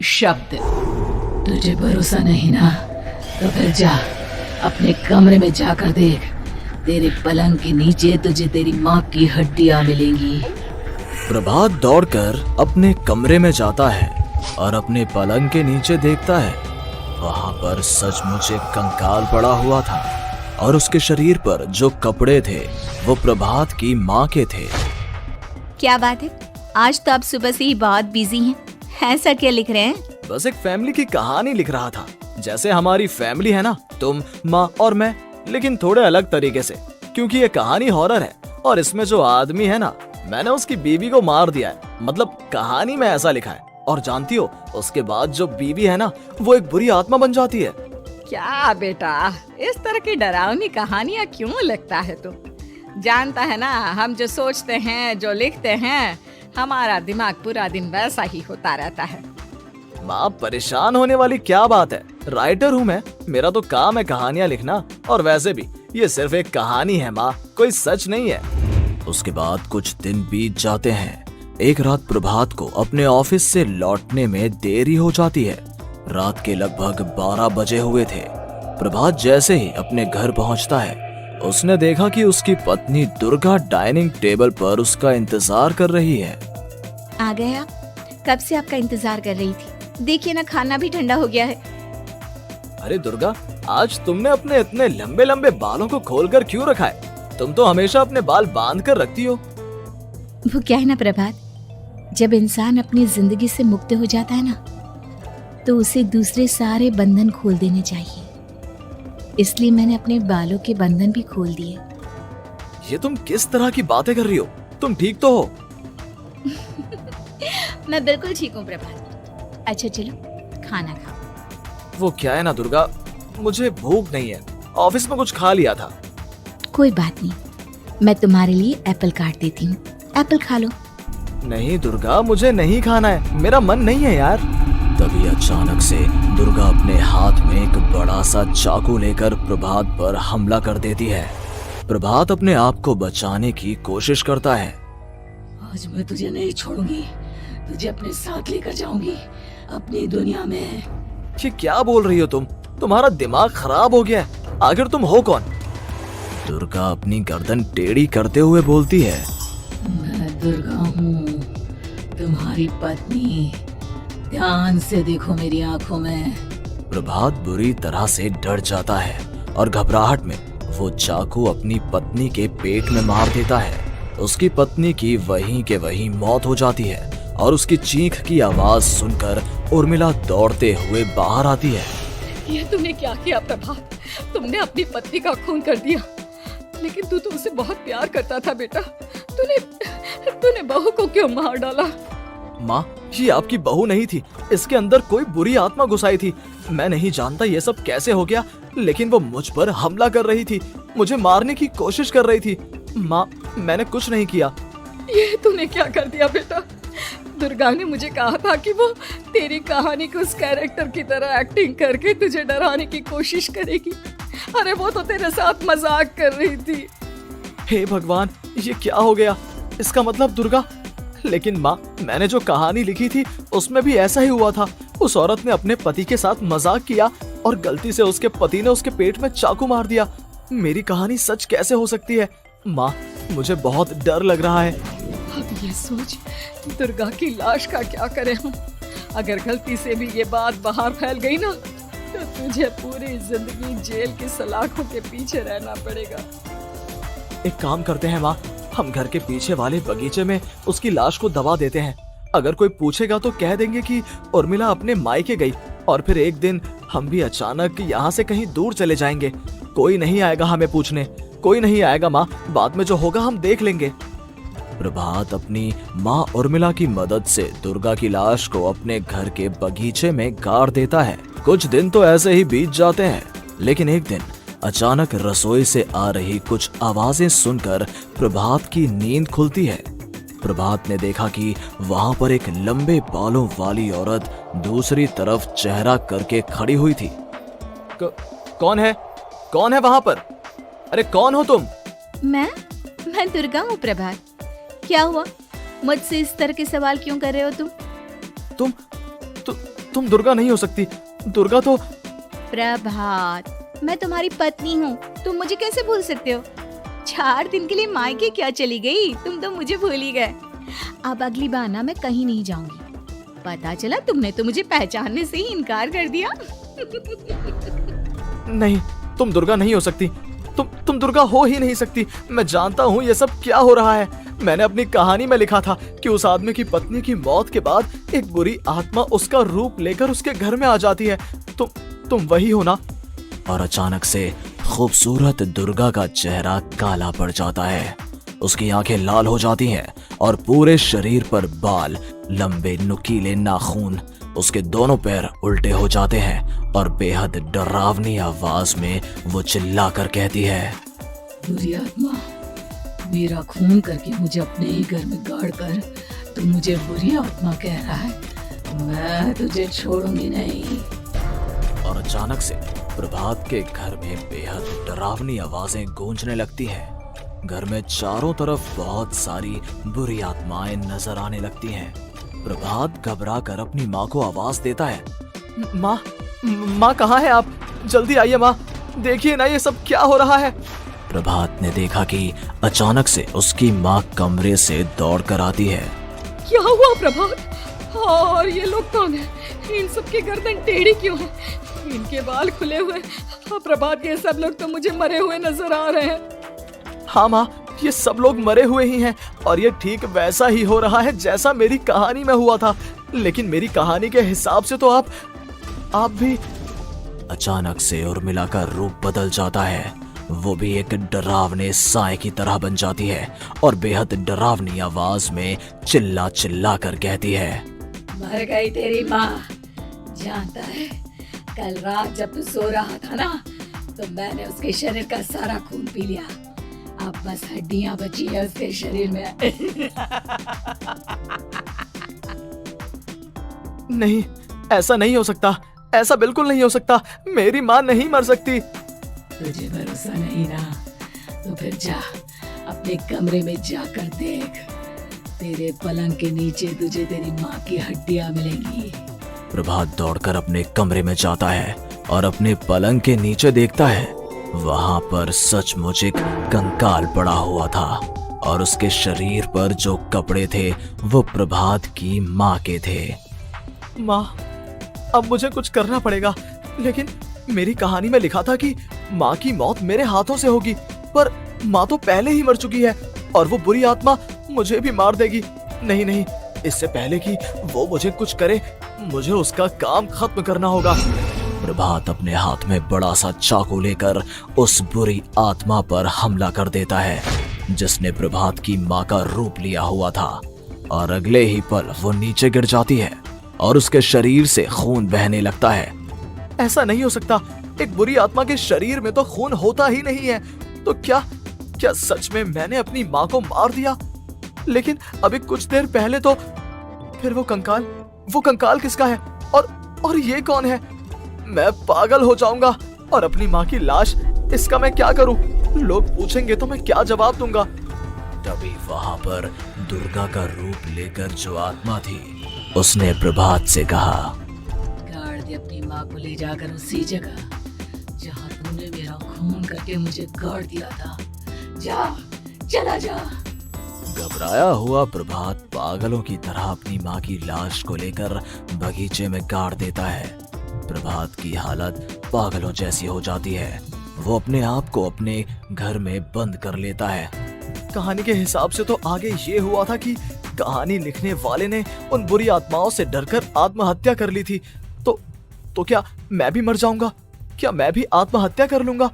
शब्द, तुझे भरोसा नहीं ना, तो फिर जा अपने कमरे में जाकर देख। तेरे पलंग के नीचे तुझे तेरी माँ की हड्डियाँ मिलेंगी। प्रभात दौड़कर अपने कमरे में जाता है और अपने पलंग के नीचे देखता है। वहां पर सचमुच एक कंकाल पड़ा हुआ था और उसके शरीर पर जो कपड़े थे वो प्रभात की माँ के थे। क्या बात है, आज तो आप सुबह से ही बहुत बिजी हैं। ऐसा क्या लिख रहे हैं? बस एक फैमिली की कहानी लिख रहा था। जैसे हमारी फैमिली है ना, तुम, माँ और मैं, लेकिन थोड़े अलग तरीके से, क्योंकि ये कहानी हॉरर है और इसमें जो आदमी है ना, मैंने उसकी बीवी को मार दिया है। मतलब कहानी में ऐसा लिखा है। और जानती हो, उसके बाद जो बीवी है ना, वो एक बुरी आत्मा बन जाती है। क्या बेटा, इस तरह की डरावनी कहानियाँ क्यों लिखता है तू? जानता है ना, हम जो सोचते हैं, जो लिखते हैं, हमारा दिमाग पूरा दिन वैसा ही होता रहता है। माँ, परेशान होने वाली क्या बात है? राइटर हूँ मैं, मेरा तो काम है कहानियाँ लिखना। और वैसे भी ये सिर्फ एक कहानी है माँ, कोई सच नहीं है। उसके बाद कुछ दिन बीत जाते हैं। एक रात प्रभात को अपने ऑफिस से लौटने में देरी हो जाती है। रात के लगभग 12 बजे हुए थे। प्रभात जैसे ही अपने घर पहुंचता है, उसने देखा कि उसकी पत्नी दुर्गा डाइनिंग टेबल पर उसका इंतजार कर रही है। आ गए आप? कब से आपका इंतजार कर रही थी। देखिए ना, खाना भी ठंडा हो गया है। अरे दुर्गा, आज तुमने अपने इतने लंबे लंबे बालों को खोलकर क्यों रखा है? तुम तो हमेशा अपने बाल बांध कर रखती हो। वो क्या है ना प्रभात, जब इंसान अपनी जिंदगी से मुक्त हो जाता है ना, तो उसे दूसरे सारे बंधन खोल देने चाहिए। इसलिए मैंने अपने बालों के बंधन भी खोल दिए। ये तुम किस तरह की बातें कर रही हो? तुम ठीक तो हो? मैं बिल्कुल ठीक हूँ प्रभात। अच्छा चलो खाना खाओ। वो क्या है ना दुर्गा, मुझे भूख नहीं है, ऑफिस में कुछ खा लिया था। कोई बात नहीं, मैं तुम्हारे लिए एप्पल काट देती हूँ, एप्पल खा लो। नहीं दुर्गा, मुझे नहीं खाना है, मेरा मन नहीं है यार। तभी अचानक से दुर्गा अपने हाथ में एक बड़ा सा चाकू लेकर प्रभात पर हमला कर देती है। प्रभात अपने आप को बचाने की कोशिश करता है। आज मैं तुझे नहीं छोड़ूंगी, तुझे अपने साथ लेकर जाऊंगी अपनी दुनिया में। ये क्या बोल रही हो तुम? तुम्हारा दिमाग खराब हो गया है। आखिर तुम हो कौन? दुर्गा अपनी गर्दन टेढ़ी करते हुए बोलती है, मैं दुर्गा हूँ, तुम्हारी पत्नी। ध्यान से देखो मेरी आंखों में। प्रभात बुरी तरह से डर जाता है और घबराहट में वो चाकू अपनी पत्नी के पेट में मार देता है। उसकी पत्नी की वहीं के वहीं मौत हो जाती है और उसकी चीख की आवाज सुनकर उर्मिला दौड़ते हुए बाहर आती है। ये तूने क्या किया प्रभात? तुमने अपनी पत्नी का खून कर दिया, लेकिन तू तो उसे बहुत प्यार करता था बेटा। तूने बहू को क्यों मार डाला? माँ, ये आपकी बहू नहीं थी, इसके अंदर कोई बुरी आत्मा घुसाई थी। मैं नहीं जानता ये सब कैसे हो गया, लेकिन वो मुझ पर हमला कर रही थी, मुझे मारने की कोशिश कर रही थी। माँ, मैंने कुछ नहीं किया। ये तूने क्या कर दिया बेटा? दुर्गा ने मुझे कहा था कि वो तेरी कहानी को उस कैरेक्टर की तरह एक्टिंग करके तुझे डराने की कोशिश करेगी। अरे वो तो तेरे साथ मजाक कर रही थी। हे भगवान, ये क्या हो गया? इसका मतलब दुर्गा। लेकिन माँ, मैंने जो कहानी लिखी थी उसमें भी ऐसा ही हुआ था। उस औरत ने अपने पति के साथ मजाक किया और गलती से उसके पति ने उसके पेट में चाकू मार दिया। मेरी कहानी सच कैसे हो सकती है? माँ, मुझे बहुत डर लग रहा है। अब ये सोच, दुर्गा की लाश का क्या करें हम? अगर गलती से भी ये बात बाहर फैल गई ना, तो तुझे पूरी जिंदगी जेल की सलाखों के पीछे रहना पड़ेगा। एक काम करते हैं माँ, हम घर के पीछे वाले बगीचे में उसकी लाश को दबा देते हैं। अगर कोई पूछेगा तो कह देंगे कि उर्मिला अपने मायके गई और फिर एक दिन हम भी अचानक यहाँ से कहीं दूर चले जाएंगे। कोई नहीं आएगा हमें पूछने, कोई नहीं आएगा माँ, बाद में जो होगा हम देख लेंगे। प्रभात अपनी माँ उर्मिला की मदद से दुर्गा की लाश को अपने घर के बगीचे में गाड़ देता है। कुछ दिन तो ऐसे ही बीत जाते हैं, लेकिन एक दिन अचानक रसोई से आ रही कुछ आवाजें सुनकर प्रभात की नींद खुलती है। प्रभात ने देखा कि वहां पर एक लंबे बालों वाली औरत दूसरी तरफ चेहरा करके खड़ी हुई थी। कौन है? कौन है वहां पर? अरे कौन हो तुम? मैं दुर्गा हूँ प्रभात। क्या हुआ? मुझसे इस तरह के सवाल क्यों कर रहे हो तुम? तुम दुर्गा नहीं हो सकती। दुर्गा तो प्रभात, मैं तुम्हारी पत्नी हूँ, तुम मुझे कैसे भूल सकते हो? 4 दिन के लिए मायके क्या चली गई, तुम तो मुझे भूल ही गए। अब अगली बार ना मैं कहीं नहीं जाऊंगी। पता चला तुमने तो मुझे पहचानने से ही इनकार कर दिया। नहीं, तुम दुर्गा नहीं हो सकती। तुम दुर्गा हो ही नहीं सकती। मैं जानता हूँ ये सब क्या हो रहा है। मैंने अपनी कहानी में लिखा था कि उस आदमी की पत्नी की मौत के बाद एक बुरी आत्मा उसका रूप लेकर उसके घर में आ जाती है। तुम वही हो ना? और अचानक से खूबसूरत दुर्गा का चेहरा काला पड़ जाता है। उसकी आंखें लाल हो जाती हैं और पूरे शरीर पर बाल, लंबे नुकीले नाखून, उसके दोनों पैर उल्टे हो जाते हैं और बेहद डरावनी आवाज में वो चिल्लाकर कहती है, बुरी आत्मा, मेरा खून करके मुझे अपने ही घर में गाड़ कर तू मुझे बुरी आत्मा कह रहा है? मैं तुझे छोड़ूंगी नहीं। और अचानक से प्रभात के घर में बेहद डरावनी आवाजें गूंजने लगती हैं। घर में चारों तरफ बहुत सारी बुरी आत्माएं नजर आने लगती हैं। प्रभात घबरा कर अपनी माँ को आवाज देता है, माँ कहाँ है आप? जल्दी आइए माँ, देखिए ना ये सब क्या हो रहा है। प्रभात ने देखा कि अचानक से उसकी माँ कमरे से दौड़ कर आती है। क्या हुआ प्रभात? और ये लोग कौन है? इन सब की गर्दन टेढ़ी क्यों है? इनके बाल खुले हुए। प्रभात, ये सब लोग तो मुझे मरे हुए नजर आ रहे हैं। हाँ माँ, ये सब लोग मरे हुए ही हैं और ये ठीक वैसा ही हो रहा है जैसा मेरी कहानी में हुआ था। लेकिन मेरी कहानी के हिसाब से तो आप भी। अचानक से उर्मिला का रूप बदल जाता है। वो भी एक डरावने साए की तरह बन जाती है और बेहद डरावनी आवाज में चिल्ला चिल्ला कर कहती है, मर गई तेरी माँ। जानता है, कल रात जब तू सो रहा था ना, तो मैंने उसके शरीर का सारा खून पी लिया। अब बस हड्डियां बची है उसके शरीर में। नहीं, ऐसा नहीं हो सकता। ऐसा बिल्कुल नहीं हो सकता। मेरी माँ नहीं मर सकती। तुझे भरोसा नहीं ना, तो फिर जा अपने कमरे में जाकर देख। तेरे पलंग के नीचे तुझे तेरी माँ की हड्डियां मिलेंगी। प्रभात दौड़कर अपने कमरे में जाता है और अपने पलंग के नीचे देखता है। वहां पर सचमुच एक कंकाल पड़ा हुआ था और उसके शरीर पर जो कपड़े थे वो प्रभात की माँ के थे। माँ, अब मुझे कुछ करना पड़ेगा। लेकिन मेरी कहानी में लिखा था कि माँ की मौत मेरे हाथों से होगी, पर माँ तो पहले ही मर चुकी है और वो बुरी आत्मा मुझे भी मार देगी। नहीं, इससे पहले कि वो मुझे कुछ करे, मुझे उसका काम खत्म करना होगा। प्रभात अपने हाथ में बड़ा सा चाकू लेकर उस बुरी आत्मा पर हमला कर देता है जिसने प्रभात की माँ का रूप लिया हुआ था, और अगले ही पल वो नीचे गिर जाती है और उसके शरीर से खून बहने लगता है। ऐसा नहीं हो सकता। एक बुरी आत्मा के शरीर में तो खून होता ही नहीं है। तो क्या सच में मैंने अपनी माँ को मार दिया? लेकिन अभी कुछ देर पहले तो फिर वो कंकाल किसका है? और ये कौन है? मैं पागल हो जाऊंगा। और अपनी माँ की लाश, इसका मैं क्या करूं? लोग पूछेंगे तो मैं क्या जवाब दूंगा? तभी वहां पर दुर्गा का रूप लेकर जो आत्मा थी उसने प्रभात से कहा, गाड़ दे अपनी माँ को ले जाकर उसी जगह जहाँ तूने मेरा खून करके मुझे गाड़ दिया था। चला जा। घबराया हुआ प्रभात पागलों की तरह अपनी माँ की लाश को लेकर बगीचे में गाड़ देता है। प्रभात की हालत पागलों जैसी हो जाती है। वो अपने आप को अपने घर में बंद कर लेता है। कहानी के हिसाब से तो आगे ये हुआ था कि कहानी लिखने वाले ने उन बुरी आत्माओं से डरकर आत्महत्या कर ली थी। तो क्या मैं भी मर जाऊंगा? क्या मैं भी आत्महत्या कर लूंगा?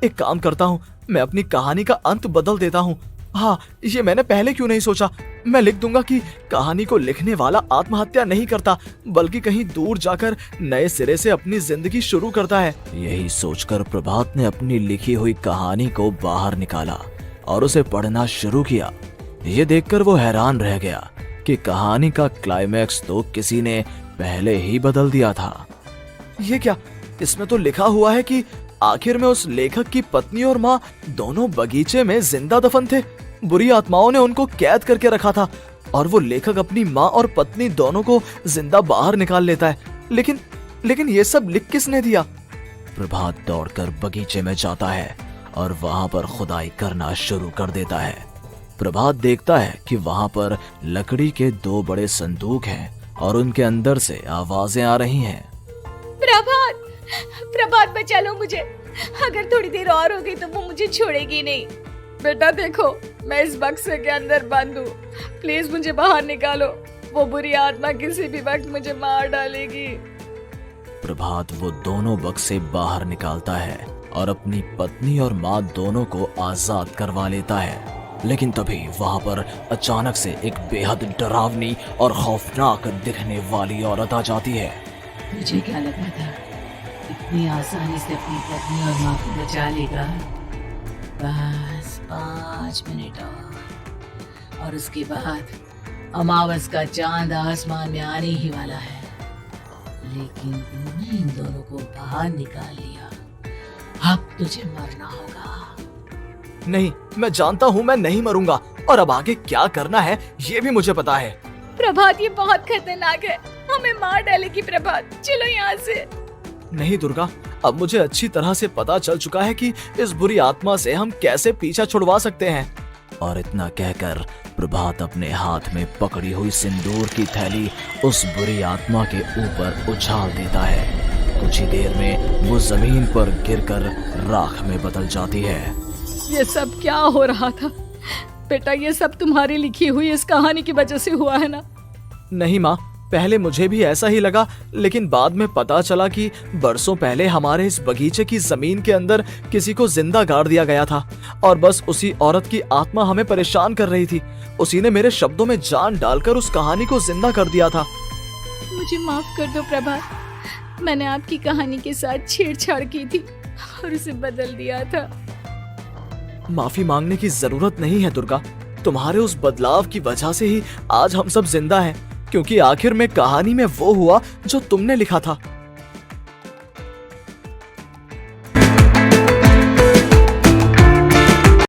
एक काम करता हूँ, मैं अपनी कहानी का अंत बदल देता हूँ। हाँ, ये मैंने पहले क्यों नहीं सोचा। मैं लिख दूंगा कि कहानी को लिखने वाला आत्महत्या नहीं करता, बल्कि कहीं दूर जाकर नए सिरे से अपनी जिंदगी शुरू करता है। यही सोचकर प्रभात ने अपनी लिखी हुई कहानी को बाहर निकाला और उसे पढ़ना शुरू किया। ये देखकर वो हैरान रह गया कि कहानी का क्लाइमैक्स तो किसी ने पहले ही बदल दिया था। ये क्या? इसमें तो लिखा हुआ है कि आखिर में उस लेखक की पत्नी और माँ दोनों बगीचे में जिंदा दफन थे। बुरी आत्माओं ने उनको कैद करके रखा था और वो लेखक अपनी माँ और पत्नी दोनों को जिंदा बाहर निकाल लेता है। लेकिन ये सब लिख किसने दिया? प्रभात दौड़कर बगीचे में जाता है और वहां पर खुदाई करना शुरू कर देता है। प्रभात देखता है कि वहां पर लकड़ी के 2 बड़े संदूक हैं और उनके अंदर से आवाजें आ रही हैं। प्रभात बचा लो मुझे, अगर थोड़ी देर और हो गई तो वो मुझे छोड़ेगी नहीं। बेटा देखो, मैं इस बक्से के अंदर बंद हूँ, प्लीज मुझे बाहर निकालो, वो बुरी आत्मा किसी भी वक्त मुझे मार डालेगी। प्रभात वो दोनों बक्से बाहर निकालता है और अपनी पत्नी और माँ दोनों को आजाद करवा लेता है। लेकिन तभी वहां पर अचानक से एक बेहद डरावनी और खौफनाक दिखने वाली औरत आ जाती है। मुझे क्या लगा था इतनी आसानी से अपनी पत्नी और माँ को बचा लेगा? बस 5 मिनट और उसके बाद अमावस का चांद आसमान में आने ही वाला है। लेकिन तूने इन दोनों को बाहर निकाल लिया, अब तुझे मरना होगा। नहीं, मैं जानता हूँ मैं नहीं मरूंगा, और अब आगे क्या करना है ये भी मुझे पता है। प्रभात ये बहुत खतरनाक है, हमें मार डालेगी प्रभात, चलो यहाँ से। नहीं दुर्गा, अब मुझे अच्छी तरह से पता चल चुका है कि इस बुरी आत्मा से हम कैसे पीछा छुड़वा सकते हैं। और इतना कहकर प्रभात अपने हाथ में पकड़ी हुई सिंदूर की थैली उस बुरी आत्मा के ऊपर उछाल देता है। कुछ ही देर में वो जमीन पर गिरकर राख में बदल जाती है। ये सब क्या हो रहा था बेटा? ये सब तुम्हारी लिखी हुई इस कहानी की वजह से हुआ है ना? नहीं माँ, पहले मुझे भी ऐसा ही लगा, लेकिन बाद में पता चला कि बरसों पहले हमारे इस बगीचे की जमीन के अंदर किसी को जिंदा गाड़ दिया गया था और बस उसी औरत की आत्मा हमें परेशान कर रही थी। उसी ने मेरे शब्दों में जान डालकर उस कहानी को जिंदा कर दिया था। मुझे माफ कर दो प्रभात, मैंने आपकी कहानी के साथ छेड़छाड़ की थी और उसे बदल दिया था। माफी मांगने की जरूरत नहीं है दुर्गा, तुम्हारे उस बदलाव की वजह से ही आज हम सब जिंदा हैं, क्योंकि आखिर में कहानी में वो हुआ जो तुमने लिखा था।